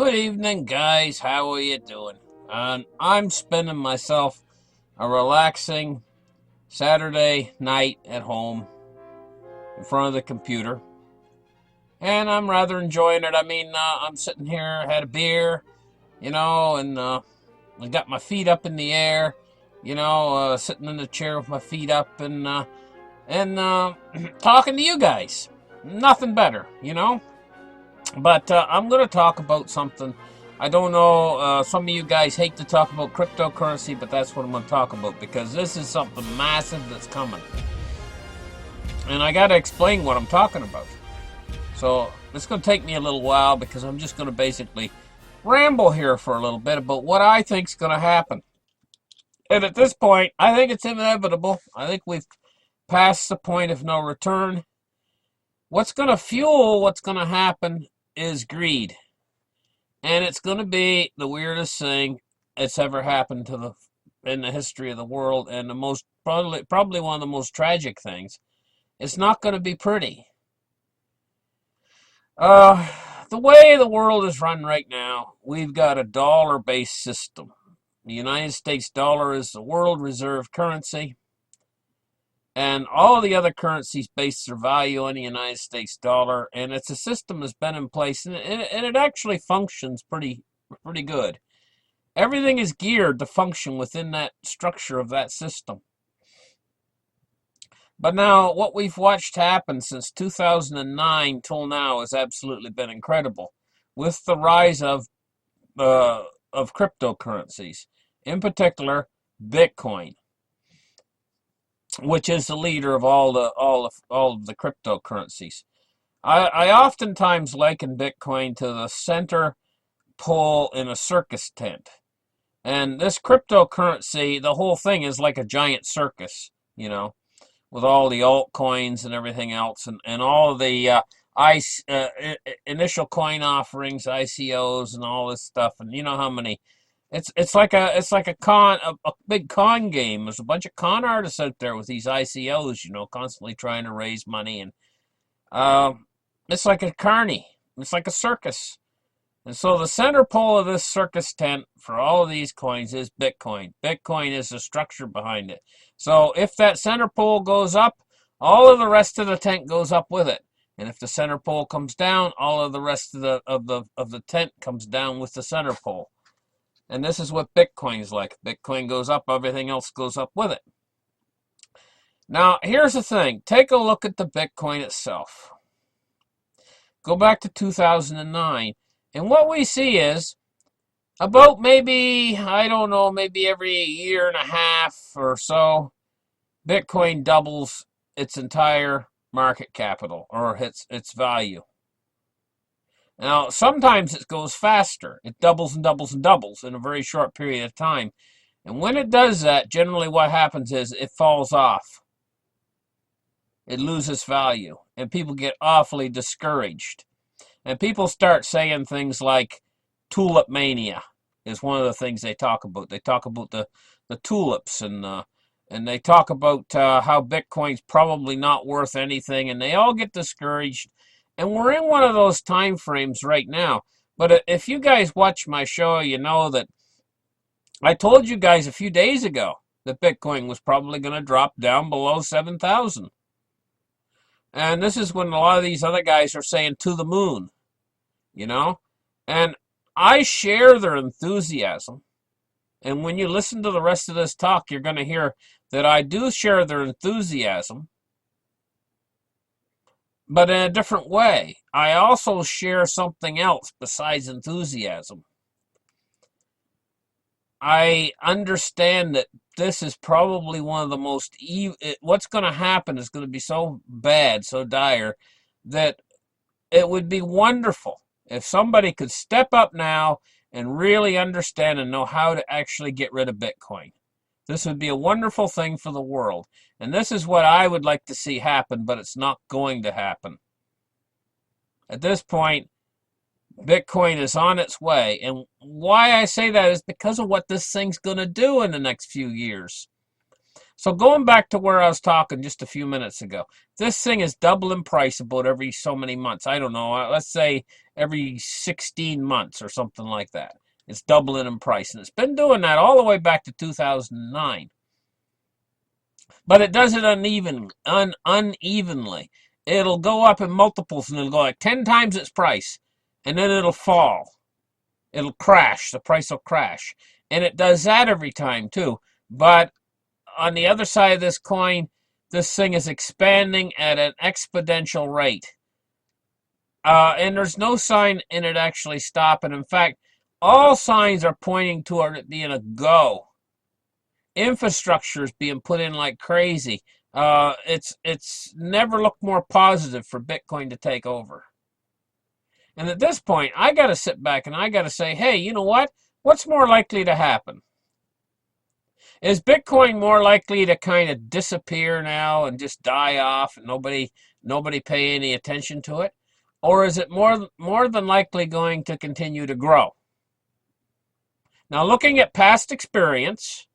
Good evening, guys. How are you doing? I'm spending myself a relaxing Saturday night at home in front of the computer, and I'm rather enjoying it. I'm sitting here, had a beer, and I got my feet up in the air, sitting in the chair with my feet up and talking to you guys. Nothing better. But I'm going to talk about something. I don't know, some of you guys hate to talk about cryptocurrency, but that's what I'm going to talk about because this is something massive that's coming. And I got to explain what I'm talking about. So it's going to take me a little while because I'm just going to basically ramble here for a little bit about what I think is going to happen. And at this point, I think it's inevitable. I think we've passed the point of no return. What's going to fuel what's going to happen is greed. And it's going to be the weirdest thing that's ever happened in the history of the world, and the most probably one of the most tragic things. It's not going to be pretty. The way the world is run right now, we've got a dollar-based system. The United States dollar is the world reserve currency, and all the other currencies base their value on the United States dollar, and it's a system that's been in place, and it actually functions pretty good. Everything is geared to function within that structure of that system. But now, what we've watched happen since 2009 till now has absolutely been incredible, with the rise of cryptocurrencies, in particular Bitcoin, which is the leader of all of the cryptocurrencies. I oftentimes liken Bitcoin to the center pole in a circus tent. And this cryptocurrency, the whole thing is like a giant circus, with all the altcoins and everything else, and all of the initial coin offerings, ICOs, and all this stuff. And you know how many? It's like a big con game. There's a bunch of con artists out there with these ICOs, constantly trying to raise money, and it's like a carny. It's like a circus. And so the center pole of this circus tent for all of these coins is Bitcoin. Bitcoin is the structure behind it. So if that center pole goes up, all of the rest of the tent goes up with it. And if the center pole comes down, all of the rest of the tent comes down with the center pole. And this is what Bitcoin is like. Bitcoin goes up, everything else goes up with it. Now, here's the thing. Take a look at the Bitcoin itself. Go back to 2009. And what we see is about maybe every year and a half or so, Bitcoin doubles its entire market capital or its value. Now, sometimes it goes faster. It doubles and doubles and doubles in a very short period of time. And when it does that, generally what happens is it falls off. It loses value, and people get awfully discouraged. And people start saying things like tulip mania is one of the things they talk about. They talk about the tulips, and they talk about how Bitcoin's probably not worth anything, and they all get discouraged. And we're in one of those time frames right now. But if you guys watch my show, you know that I told you guys a few days ago that Bitcoin was probably going to drop down below 7,000. And this is when a lot of these other guys are saying to the moon, And I share their enthusiasm. And when you listen to the rest of this talk, you're going to hear that I do share their enthusiasm, but in a different way. I also share something else besides enthusiasm. I understand that this is probably one of the most what's going to happen is going to be so bad, so dire, that it would be wonderful if somebody could step up now and really understand and know how to actually get rid of Bitcoin. This would be a wonderful thing for the world. And this is what I would like to see happen, but it's not going to happen. At this point, Bitcoin is on its way. And why I say that is because of what this thing's going to do in the next few years. So going back to where I was talking just a few minutes ago, this thing is double in price about every so many months. I don't know, let's say every 16 months or something like that. It's doubling in price, and it's been doing that all the way back to 2009. But it does it unevenly. It'll go up in multiples, and it'll go like 10 times its price, and then it'll fall. It'll crash. The price will crash. And it does that every time, too. But on the other side of this coin, this thing is expanding at an exponential rate. And there's no sign in it actually stopping. In fact, all signs are pointing toward it being a go. Infrastructure is being put in like crazy. It's never looked more positive for Bitcoin to take over. And at this point, I got to sit back and I got to say, hey, you know what? What's more likely to happen? Is Bitcoin more likely to kind of disappear now and just die off and nobody pay any attention to it? Or is it more than likely going to continue to grow? Now, looking at past experience,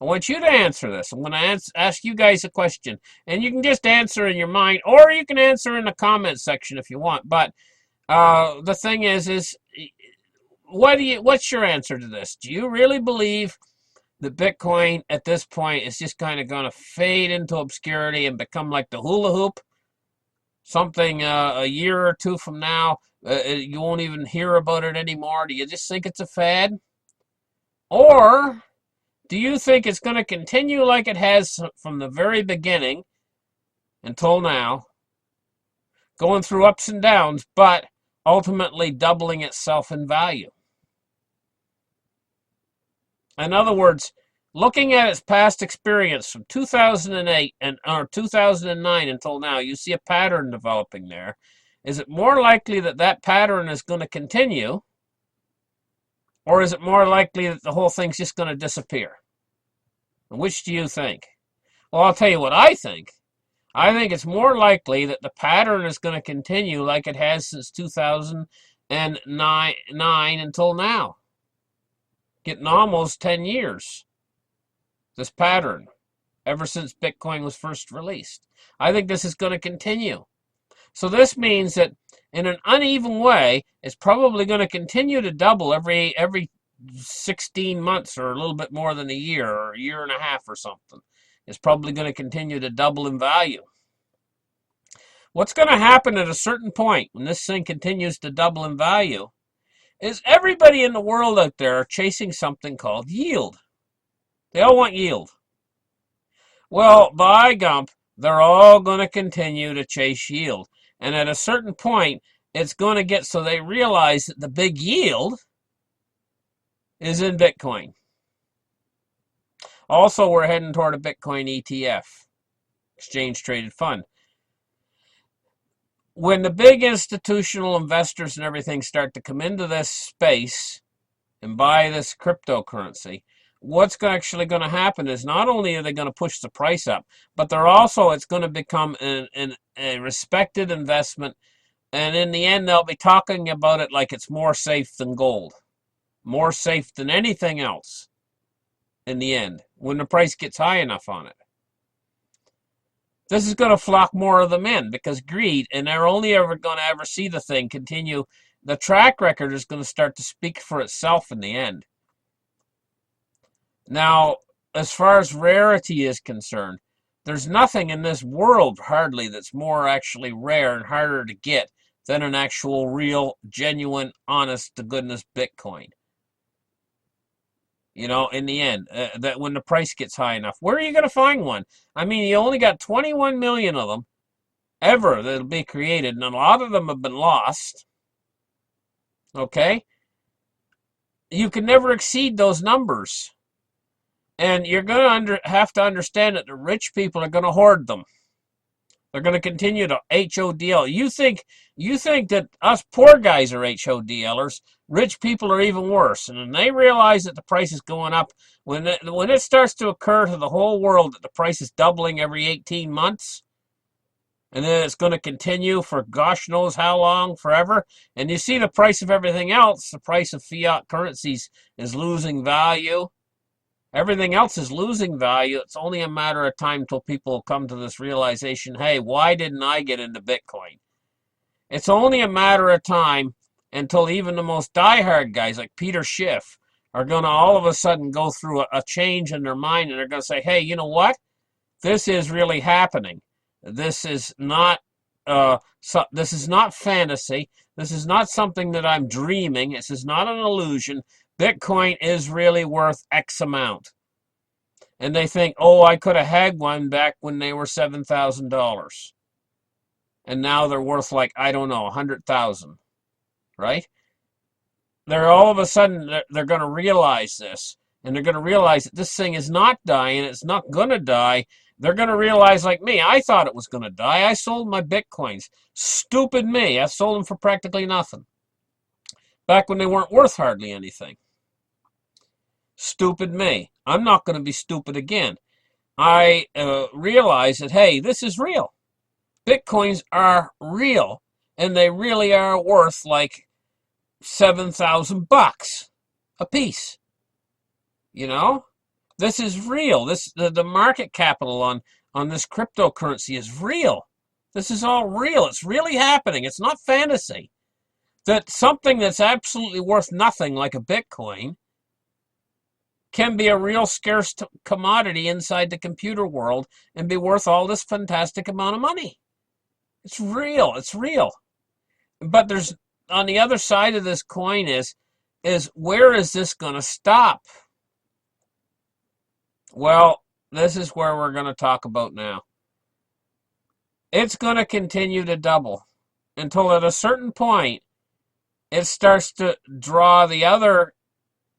I want you to answer this. I'm going to ask you guys a question, and you can just answer in your mind, or you can answer in the comment section if you want. But the thing is what's your answer to this? Do you really believe that Bitcoin at this point is just kind of going to fade into obscurity and become like the hula hoop? Something a year or two from now, you won't even hear about it anymore. Do you just think it's a fad? Or do you think it's going to continue like it has from the very beginning until now, going through ups and downs, but ultimately doubling itself in value? In other words, looking at its past experience from 2008 or 2009 until now, you see a pattern developing there. Is it more likely that that pattern is going to continue, or is it more likely that the whole thing's just going to disappear? And which do you think? Well, I'll tell you what I think. I think it's more likely that the pattern is going to continue like it has since 2009 until now. Getting almost 10 years. This pattern, ever since Bitcoin was first released. I think this is going to continue. So this means that in an uneven way, it's probably going to continue to double every 16 months or a little bit more than a year or a year and a half or something. It's probably going to continue to double in value. What's going to happen at a certain point when this thing continues to double in value is everybody in the world out there are chasing something called yield. They all want yield. Well, by gump, they're all going to continue to chase yield. And at a certain point, it's going to get so they realize that the big yield is in Bitcoin. Also, we're heading toward a Bitcoin ETF, exchange traded fund. When the big institutional investors and everything start to come into this space and buy this cryptocurrency, what's actually going to happen is not only are they going to push the price up, but it's going to become a respected investment. And in the end, they'll be talking about it like it's more safe than gold, more safe than anything else in the end, when the price gets high enough on it. This is going to flock more of them in because greed, and they're only ever going to ever see the thing continue. The track record is going to start to speak for itself in the end. Now, as far as rarity is concerned, there's nothing in this world hardly that's more actually rare and harder to get than an actual, real, genuine, honest-to-goodness Bitcoin. You know, in the end, that when the price gets high enough, where are you going to find one? I mean, you only got 21 million of them ever that'll be created, and a lot of them have been lost. Okay? You can never exceed those numbers. And you're going to have to understand that the rich people are going to hoard them. They're going to continue to HODL. You think that us poor guys are HODLers. Rich people are even worse. And when they realize that the price is going up, when it starts to occur to the whole world that the price is doubling every 18 months, and then it's going to continue for gosh knows how long, forever, and you see the price of everything else, the price of fiat currencies is losing value, Everything else is losing value. It's only a matter of time till people come to this realization, hey, why didn't I get into Bitcoin? It's only a matter of time until even the most diehard guys like Peter Schiff are going to all of a sudden go through a change in their mind, and they're going to say, hey, you know what? This is really happening. This is not this is not fantasy. This is not something that I'm dreaming. This is not an illusion. Bitcoin is really worth X amount. And they think, oh, I could have had one back when they were $7,000. And now they're worth like, I don't know, 100,000, right? They're all of a sudden, they're going to realize this. And they're going to realize that this thing is not dying. It's not going to die. They're going to realize, like me, I thought it was going to die. I sold my Bitcoins. Stupid me. I sold them for practically nothing. Back when they weren't worth hardly anything. Stupid me. I'm not going to be stupid again. I realize that, hey, this is real. Bitcoins are real, and they really are worth like $7,000 a piece. You know, this is real. The market capital on this cryptocurrency is real. This is all real. It's really happening. It's not fantasy. That something that's absolutely worth nothing, like a Bitcoin, can be a real scarce commodity inside the computer world and be worth all this fantastic amount of money. It's real. It's real. But there's, on the other side of this coin is where is this going to stop? Well, this is where we're going to talk about now. It's going to continue to double until at a certain point it starts to draw the other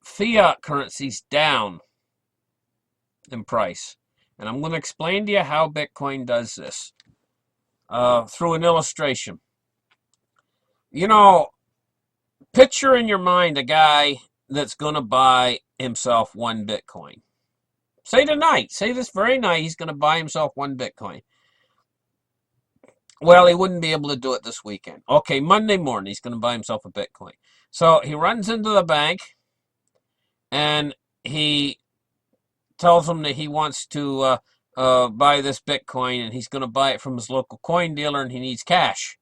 fiat currencies down in price. And I'm going to explain to you how Bitcoin does this through an illustration. You know, picture in your mind a guy that's going to buy himself one Bitcoin. Say tonight, say this very night, he's going to buy himself one Bitcoin. Well, he wouldn't be able to do it this weekend. Okay, Monday morning, he's going to buy himself a Bitcoin. So he runs into the bank, and he tells them that he wants to buy this Bitcoin, and he's going to buy it from his local coin dealer, and he needs cash.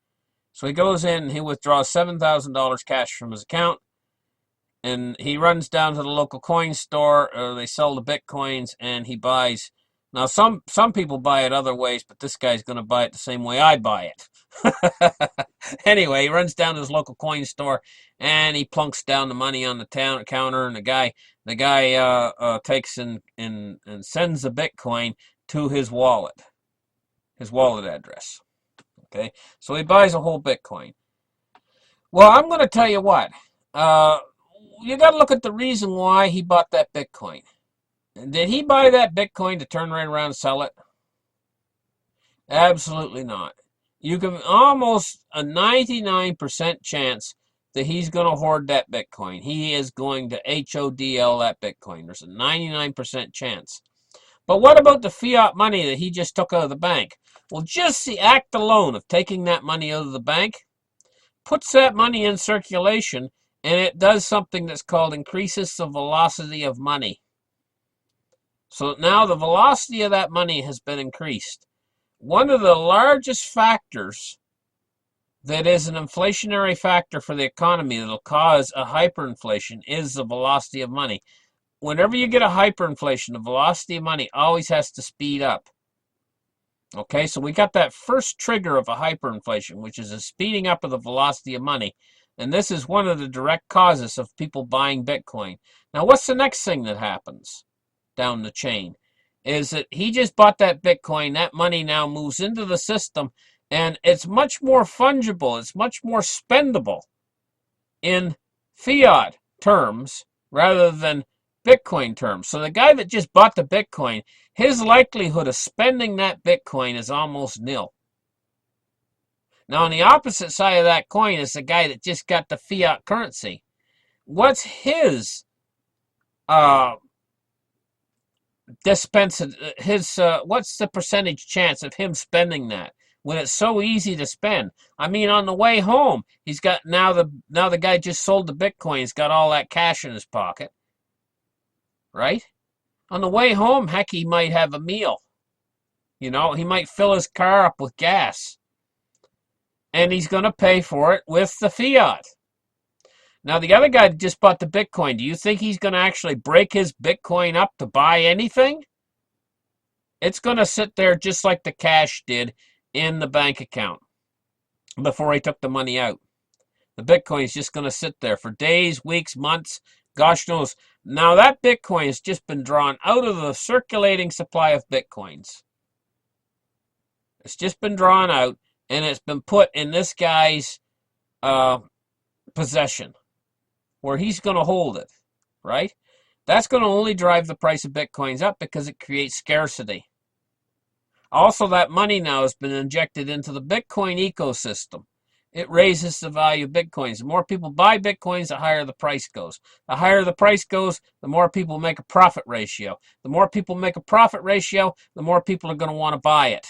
So he goes in, and he withdraws $7,000 cash from his account, and he runs down to the local coin store. They sell the Bitcoins, and he buys. Now, some people buy it other ways, but this guy's going to buy it the same way I buy it. Anyway, he runs down to his local coin store, and he plunks down the money on the counter, and the guy takes and sends the Bitcoin to his wallet address. Okay, so he buys a whole Bitcoin. Well, I'm going to tell you what. You got to look at the reason why he bought that Bitcoin. Did he buy that Bitcoin to turn right around and sell it? Absolutely not. You can almost a 99% chance that he's going to hoard that Bitcoin. He is going to HODL that Bitcoin. There's a 99% chance. But what about the fiat money that he just took out of the bank? Well, just the act alone of taking that money out of the bank puts that money in circulation, and it does something that's called increases the velocity of money. So now the velocity of that money has been increased. One of the largest factors that is an inflationary factor for the economy that will cause a hyperinflation is the velocity of money. Whenever you get a hyperinflation, the velocity of money always has to speed up. Okay, so we got that first trigger of a hyperinflation, which is a speeding up of the velocity of money. And this is one of the direct causes of people buying Bitcoin. Now, what's the next thing that happens down the chain? Is that he just bought that Bitcoin, that money now moves into the system, and it's much more fungible, it's much more spendable in fiat terms rather than Bitcoin terms. So the guy that just bought the Bitcoin, his likelihood of spending that Bitcoin is almost nil. Now, on the opposite side of that coin is the guy that just got the fiat currency. What's his what's the percentage chance of him spending that when it's so easy to spend? I mean, on the way home, he's got now the guy just sold the Bitcoin. He's got all that cash in his pocket, right? On the way home, heck, he might have a meal. You know, he might fill his car up with gas. And he's going to pay for it with the fiat. Now, the other guy just bought the Bitcoin. Do you think he's going to actually break his Bitcoin up to buy anything? It's going to sit there just like the cash did in the bank account before he took the money out. The Bitcoin is just going to sit there for days, weeks, months, gosh knows. Now, that Bitcoin has just been drawn out of the circulating supply of Bitcoins. It's just been drawn out, and it's been put in this guy's possession, where he's going to hold it, right? That's going to only drive the price of Bitcoins up because it creates scarcity. Also, that money now has been injected into the Bitcoin ecosystem. It raises the value of Bitcoins. The more people buy Bitcoins, the higher the price goes. The higher the price goes, the more people make a profit ratio. The more people make a profit ratio, the more people are going to want to buy it.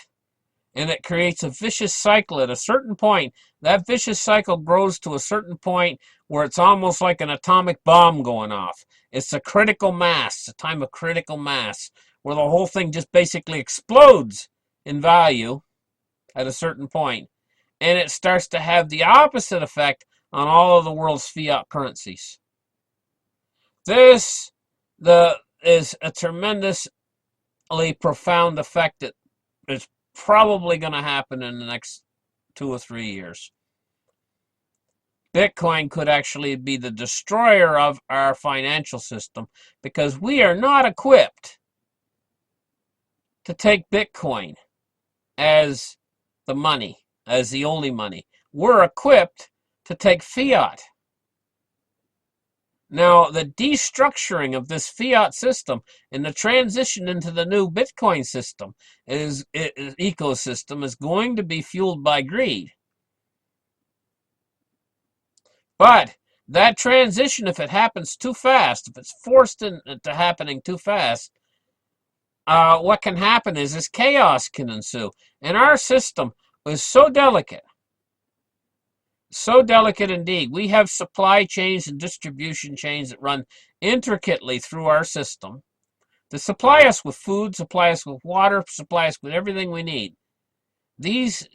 And it creates a vicious cycle. At a certain point, that vicious cycle grows to a certain point where it's almost like an atomic bomb going off. It's a critical mass, a time of critical mass, where the whole thing just basically explodes in value at a certain point. And it starts to have the opposite effect on all of the world's fiat currencies. This is a tremendously profound effect that is probably going to happen in the next 2 or 3 years. Bitcoin could actually be the destroyer of our financial system because we are not equipped to take Bitcoin as the money, as the only money. We're equipped to take fiat. Now, the destructuring of this fiat system and the transition into the new Bitcoin system ecosystem is going to be fueled by greed. But that transition, if it happens too fast, if it's forced into happening too fast, what can happen is chaos can ensue. And our system is so delicate indeed. We have supply chains and distribution chains that run intricately through our system to supply us with food, supply us with water, supply us with everything we need. These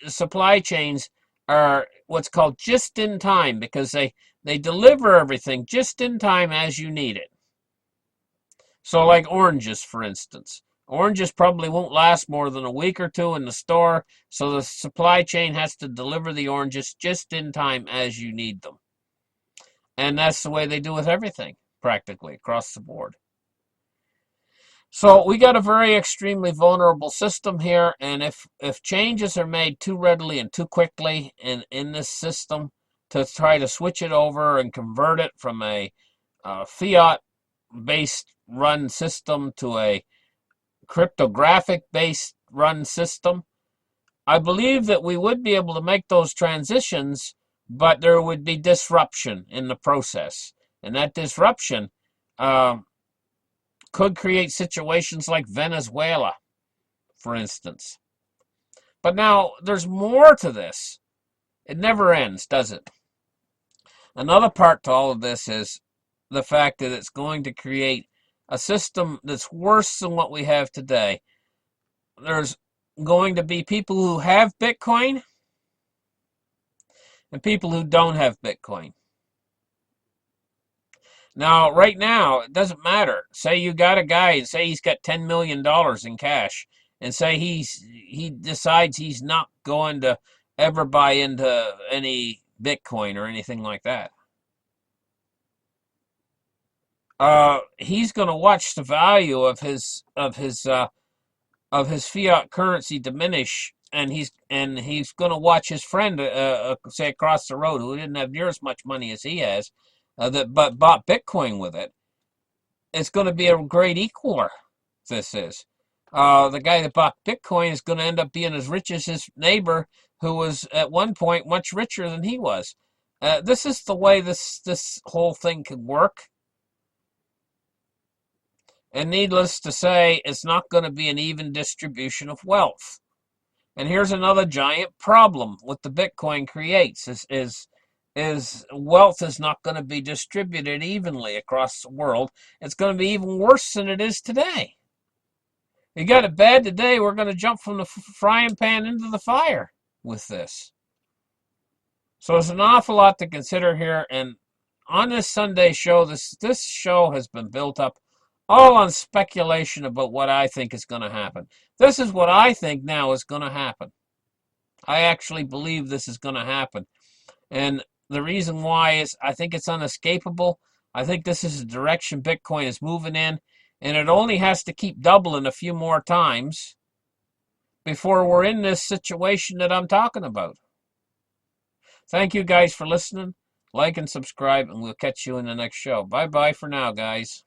supply chains are what's called just in time because they deliver everything just in time as you need it. So like oranges, for instance. Oranges probably won't last more than a week or two in the store, so the supply chain has to deliver the oranges just in time as you need them. And that's the way they do with everything, practically, across the board. So we got a very extremely vulnerable system here, and if changes are made too readily and too quickly in this system to try to switch it over and convert it from a fiat-based run system to a cryptographic-based run system, I believe that we would be able to make those transitions, but there would be disruption in the process. And that disruption could create situations like Venezuela, for instance. But now, there's more to this. It never ends, does it? Another part to all of this is the fact that it's going to create a system that's worse than what we have today. There's going to be people who have Bitcoin and people who don't have Bitcoin. Now, right now, it doesn't matter. Say you got a guy and say he's got $10 million in cash and say he decides he's not going to ever buy into any Bitcoin or anything like that. He's going to watch the value of his fiat currency diminish, and he's going to watch his friend, say across the road, who didn't have near as much money as he has, but bought Bitcoin with it. It's going to be a great equaler. This is the guy that bought Bitcoin is going to end up being as rich as his neighbor, who was at one point much richer than he was. This is the way this whole thing could work. And needless to say, it's not going to be an even distribution of wealth. And here's another giant problem what the Bitcoin creates is is wealth is not going to be distributed evenly across the world. It's going to be even worse than it is today. You got it bad today, we're going to jump from the frying pan into the fire with this. So there's an awful lot to consider here. And on this Sunday show, this show has been built up all on speculation about what I think is going to happen. This is what I think now is going to happen. I actually believe this is going to happen. And the reason why is I think it's unescapable. I think this is the direction Bitcoin is moving in. And it only has to keep doubling a few more times before we're in this situation that I'm talking about. Thank you guys for listening. Like and subscribe, and we'll catch you in the next show. Bye-bye for now, guys.